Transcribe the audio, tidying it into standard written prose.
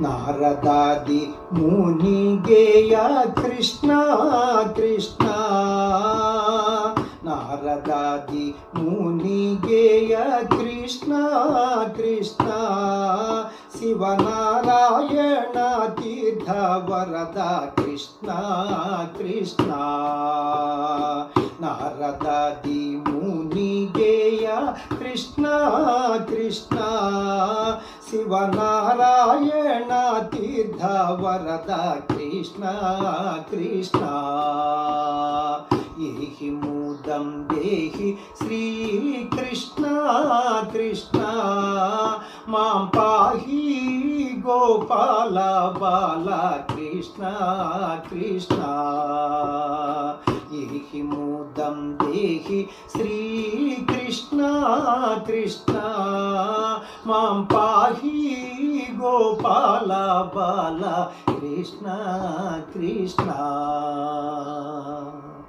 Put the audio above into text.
నారదాది ముని గేయ కృష్ణ కృష్ణ నారదాది ముని గేయ కృష్ణ కృష్ణ శివనారాయణ తీర్థ వరద కృష్ణ కృష్ణ నారదాది ముని గేయ కృష్ణ కృష్ణ శివనారాయణ తీర్థ వరద కృష్ణ కృష్ణ ఏహి మూదం దేహి శ్రీకృష్ణ కృష్ణ మాం పాహి గోపాల బాల కృష్ణ కృష్ణ ఏహి మూదం దేహి శ్రీకృష్ణ కృష్ణ మాం పాహి గోపాల బాల కృష్ణ కృష్ణ